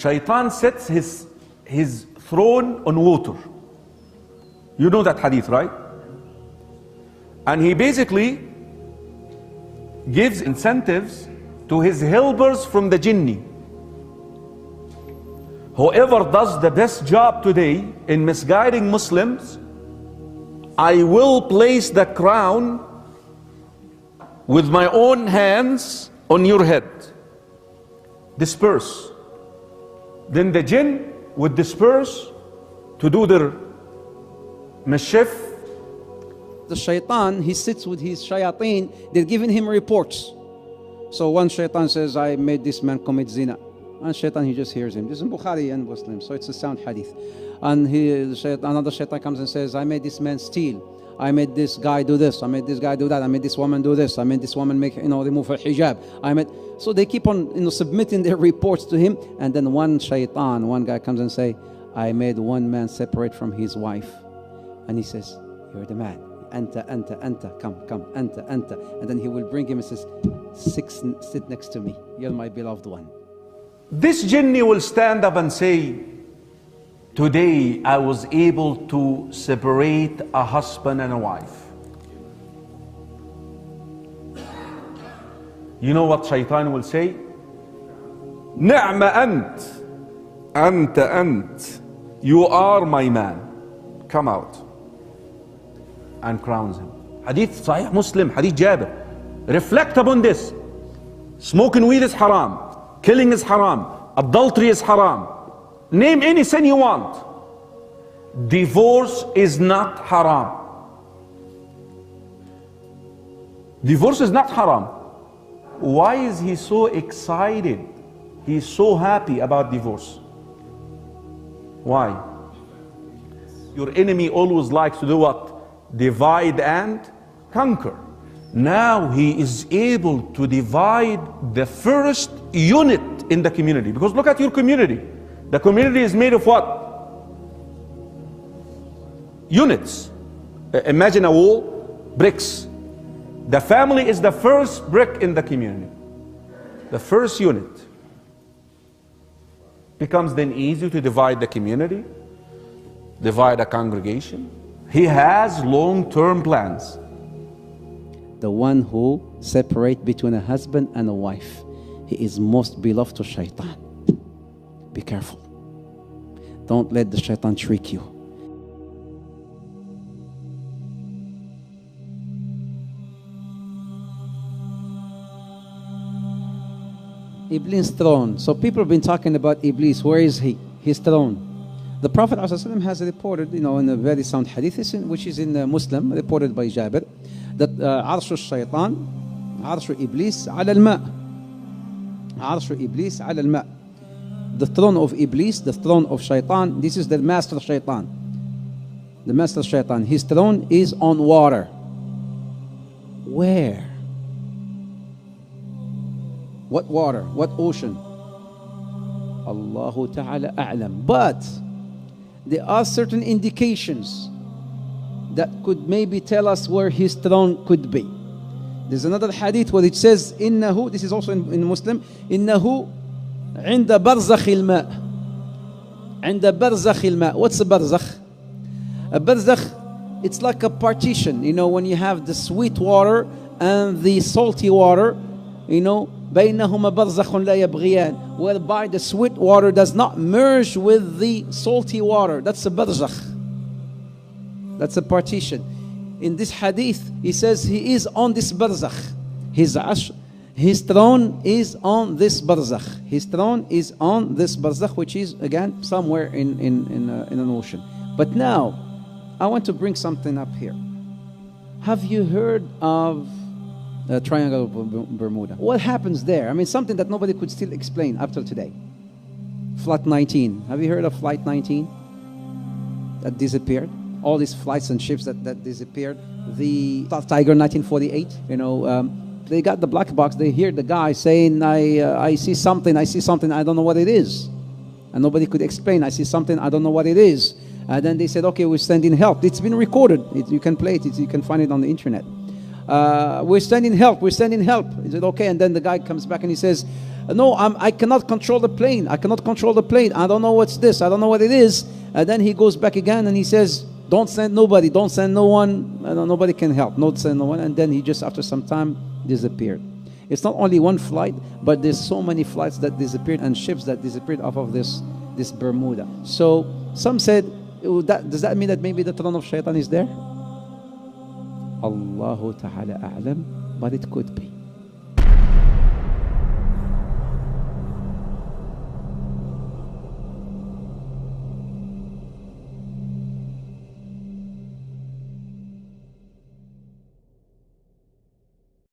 Shaitan sets his throne on water. You know that hadith, right? And he basically gives incentives to his helpers from the jinni. Whoever does the best job today in misguiding Muslims, I will place the crown with my own hands on your head. Disperse. Then the jinn would disperse to do their mischief. The shaitan, he sits with his shayateen, they're giving him reports. So one shaitan says, I made this man commit zina. And shaitan, he just hears him. This is in Bukhari and Muslim, so it's a sound hadith. And another shaitan comes and says, I made this man steal. I made this guy do this. I made this guy do that. I made this woman do this. I made this woman make, remove her hijab. So they keep on, submitting their reports to him. And then one shaitan, one guy comes and say, I made one man separate from his wife. And he says, you're the man. Anta, come, anta. And then he will bring him and says, sit next to me. You're my beloved one. This jinni will stand up and say, today I was able to separate a husband and a wife. You know what shaitan will say? Ni'ma ant. You are my man. Come out. And crowns him. Hadith Sahih Muslim, Hadith Jabir. Reflect upon this. Smoking weed is haram. Killing is haram. Adultery is haram. Name any sin you want. Divorce is not haram. Divorce is not haram. Why is he so excited? He's so happy about divorce. Why? Your enemy always likes to do what? Divide and conquer. Now he is able to divide the first unit in the community. Because look at your community. The community is made of what? Units. Imagine a wall, bricks. The family is the first brick in the community. The first unit. Becomes then easy to divide the community, divide a congregation. He has long-term plans. The one who separates between a husband and a wife, he is most beloved to shaitan. Be careful. Don't let the shaitan trick you. Iblis' throne. So people have been talking about Iblis. Where is he? His throne. The Prophet ﷺ has reported, in a very sound hadith, which is in Muslim, reported by Jabir, that Arshu Shaitan, Arshu Iblis ala al-ma'. Arshu Iblis ala al-ma'. The throne of Iblis, the throne of Shaitan, this is the master Shaitan. The master Shaitan, his throne is on water. Where? What water? What ocean? Allahu Ta'ala a'lam. But there are certain indications that could maybe tell us where his throne could be. There's another hadith where it says, Innahu, this is also in Muslim, Innahu inda barzakh al-ma'. Inda barzakh al-ma'. What's a barzakh? A barzakh, it's like a partition, when you have the sweet water and the salty water, بينهما برزخ لا يبغيان, whereby the sweet water does not merge with the salty water. That's a barzakh. That's a partition. In this hadith, he says he is on this barzakh. His throne is on this barzakh. His throne is on this barzakh, which is again somewhere in an ocean. But now, I want to bring something up here. Have you heard of Triangle of Bermuda? What happens there? Something that nobody could still explain up till today. Flight 19. Have you heard of Flight 19? That disappeared. All these flights and ships that disappeared. The Tiger 1948. They got the black box. They hear the guy saying, I see something, I don't know what it is. And nobody could explain. I see something, I don't know what it is. And then they said, okay, we're sending help. It's been recorded. You can play it. You can find it on the internet. We're sending help. He said, okay. And then the guy comes back and he says, no, I cannot control the plane. I cannot control the plane. I don't know what's this. I don't know what it is. And then he goes back again and he says, don't send nobody. Don't send no one. Nobody can help. Don't send no one. And then he just, after some time, disappeared. It's not only one flight, but there's so many flights that disappeared and ships that disappeared off of this Bermuda. So some said, does that mean that maybe the throne of shaitan is there? Allahu Ta'ala A'lam, but it could be.